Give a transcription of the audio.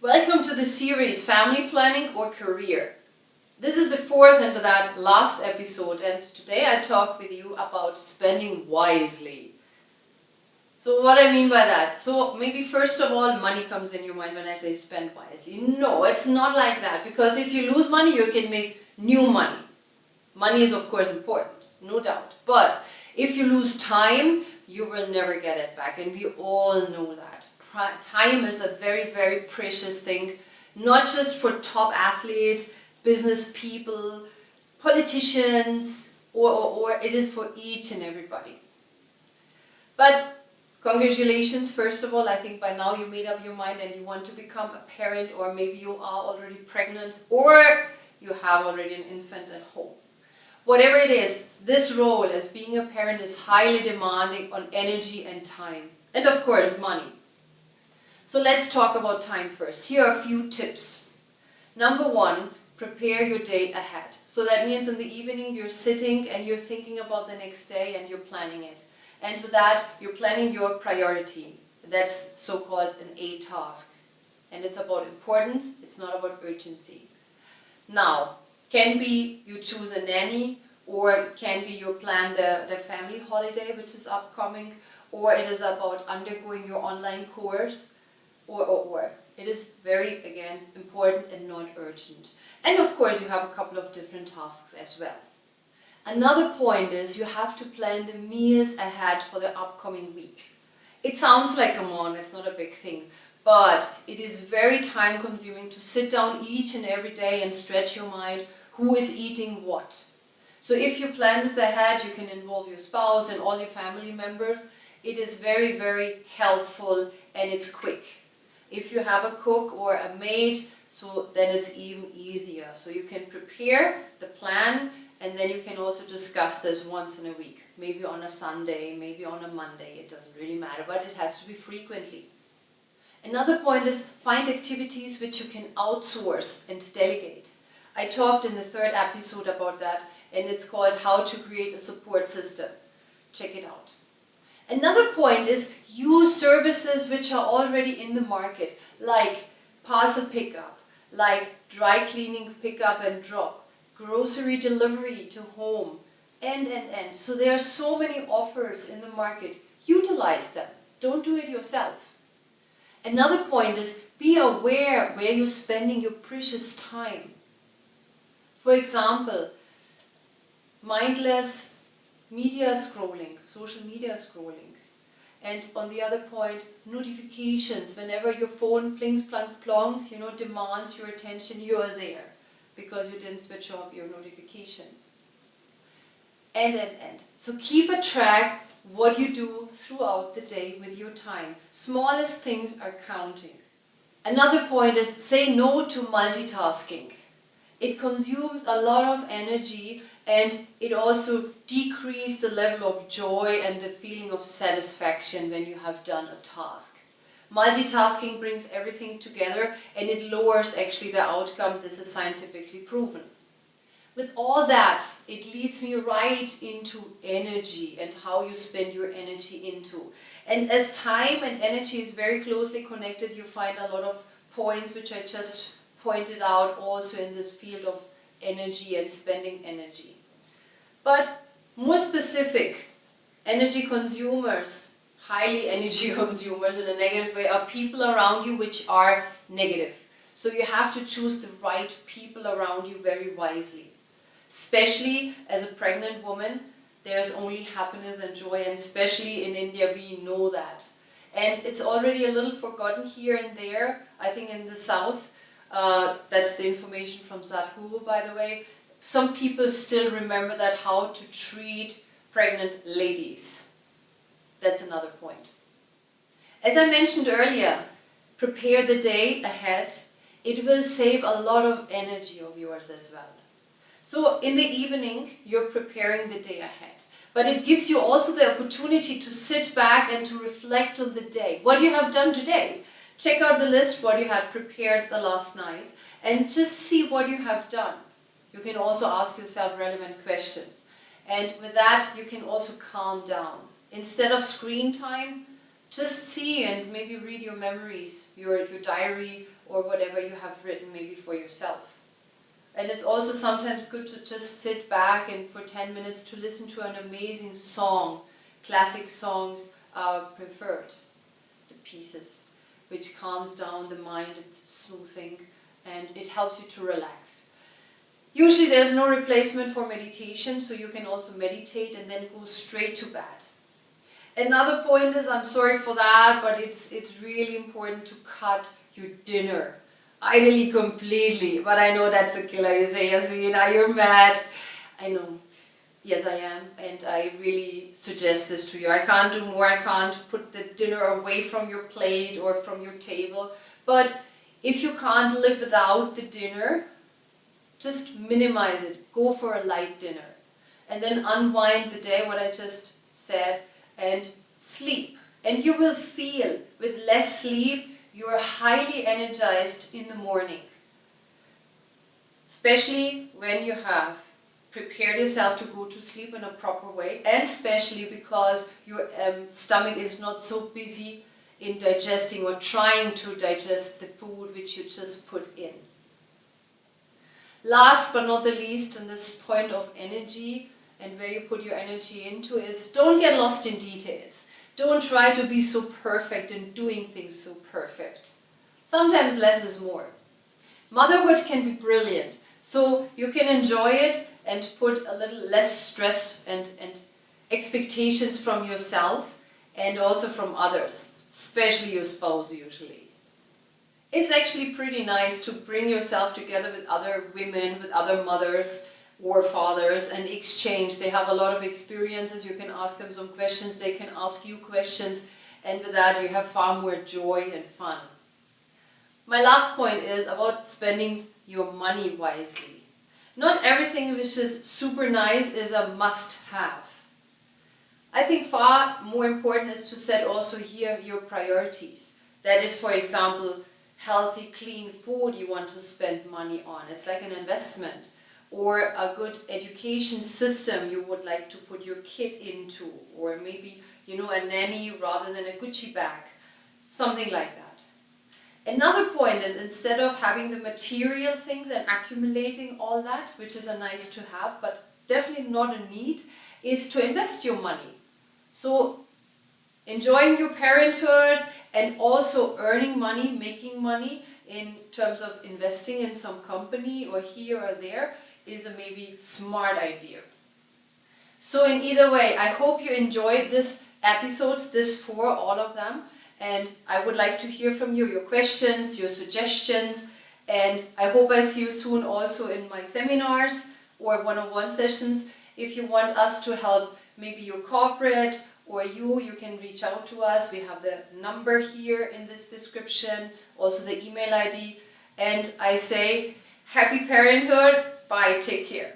Welcome to the series Family Planning or Career. This is the fourth and with that last episode, and today I talk with you about spending wisely. So what I mean by that? So maybe first of all, money comes in your mind when I say spend wisely. No, it's not like that, because if you lose money, you can make new money. Money is of course important, no doubt. But if you lose time, you will never get it back, and we all know that. Time is a very, very precious thing, not just for top athletes, business people, politicians, or it is for each and everybody. But congratulations, first of all. I think by now you made up your mind and you want to become a parent, or maybe you are already pregnant, or you have already an infant at home. Whatever it is, this role as being a parent is highly demanding on energy and time, and of course money. So let's talk about time first. Here are a few tips. Number one, prepare your day ahead. So that means in the evening you're sitting and you're thinking about the next day and you're planning it. And with that, you're planning your priority. That's so-called an A task. And it's about importance, it's not about urgency. Now, can be you choose a nanny, or can be you plan the family holiday which is upcoming, or it is about undergoing your online course, or. It is very, again, important and not urgent. And of course you have a couple of different tasks as well. Another point is you have to plan the meals ahead for the upcoming week. It sounds like, come on, it's not a big thing, but it is very time consuming to sit down each and every day and stretch your mind who is eating what. So if you plan this ahead, you can involve your spouse and all your family members. It is very, very helpful and it's quick. If you have a cook or a maid, so then it's even easier. So you can prepare the plan, and then you can also discuss this once in a week. Maybe on a Sunday, maybe on a Monday, it doesn't really matter, but it has to be frequently. Another point is find activities which you can outsource and delegate. I talked in the third episode about that, and it's called How to Create a Support System. Check it out. Another point is use services which are already in the market, like parcel pickup, like dry cleaning pickup and drop, grocery delivery to home, and. So there are so many offers in the market. Utilize them. Don't do it yourself. Another point is be aware where you're spending your precious time. For example, mindless media scrolling, social media scrolling. And on the other point, notifications. Whenever your phone plings, plunks, plonks, demands your attention, you are there because you didn't switch off your notifications. And. So keep a track what you do throughout the day with your time. Smallest things are counting. Another point is say no to multitasking. It consumes a lot of energy, and it also decreases the level of joy and the feeling of satisfaction when you have done a task. Multitasking brings everything together and it lowers actually the outcome. This is scientifically proven. With all that, it leads me right into energy and how you spend your energy into. And as time and energy is very closely connected, you find a lot of points which I just pointed out also in this field of energy and spending energy. But more specific, energy consumers, highly energy consumers in a negative way, are people around you which are negative. So you have to choose the right people around you very wisely. Especially as a pregnant woman, there's only happiness and joy, and especially in India we know that. And it's already a little forgotten here and there. I think in the south, that's the information from Sadhguru, by the way. Some people still remember that, how to treat pregnant ladies. That's another point. As I mentioned earlier, prepare the day ahead. It will save a lot of energy of yours as well. So in the evening, you're preparing the day ahead. But it gives you also the opportunity to sit back and to reflect on the day. What you have done today. Check out the list, what you had prepared the last night, and just see what you have done. You can also ask yourself relevant questions. And with that, you can also calm down. Instead of screen time, Just see and maybe read your memories, your diary, or whatever you have written maybe for yourself. And it's also sometimes good to just sit back and for 10 minutes to listen to an amazing song. Classic songs are preferred, the pieces, which calms down the mind, it's soothing, and it helps you to relax. Usually there's no replacement for meditation, so you can also meditate and then go straight to bed. Another point is, I'm sorry for that, but it's really important to cut your dinner. Ideally completely, but I know that's a killer. You say, Yasmina, you're mad. I know. Yes, I am, and I really suggest this to you. I can't do more. I can't put the dinner away from your plate or from your table. But if you can't live without the dinner, just minimize it. Go for a light dinner. And then unwind the day, what I just said, and sleep. And you will feel, with less sleep, you are highly energized in the morning. Especially when you have prepared yourself to go to sleep in a proper way, and especially because your stomach is not so busy in digesting or trying to digest the food which you just put in. Last but not the least, in this point of energy and where you put your energy into, is don't get lost in details. Don't try to be so perfect and doing things so perfect. Sometimes less is more. Motherhood can be brilliant, so you can enjoy it and put a little less stress and expectations from yourself and also from others, especially your spouse usually. It's actually pretty nice to bring yourself together with other women, with other mothers or fathers, and exchange. They have a lot of experiences. You can ask them some questions, they can ask you questions, and with that you have far more joy and fun. My last point is about spending your money wisely. Not everything which is super nice is a must-have. I think far more important is to set also here your priorities. That is, for example, healthy, clean food you want to spend money on. It's like an investment. Or a good education system you would like to put your kid into. Or maybe, a nanny rather than a Gucci bag. Something like that. Another point is, instead of having the material things and accumulating all that, which is a nice to have, but definitely not a need, is to invest your money. So enjoying your parenthood and also earning money, making money in terms of investing in some company or here or there is a maybe smart idea. So in either way, I hope you enjoyed this episodes, this 4, all of them. And I would like to hear from you, your questions, your suggestions. And I hope I see you soon also in my seminars or one-on-one sessions. If you want us to help maybe your corporate or you can reach out to us. We have the number here in this description, also the email ID. And I say, happy parenthood. Bye. Take care.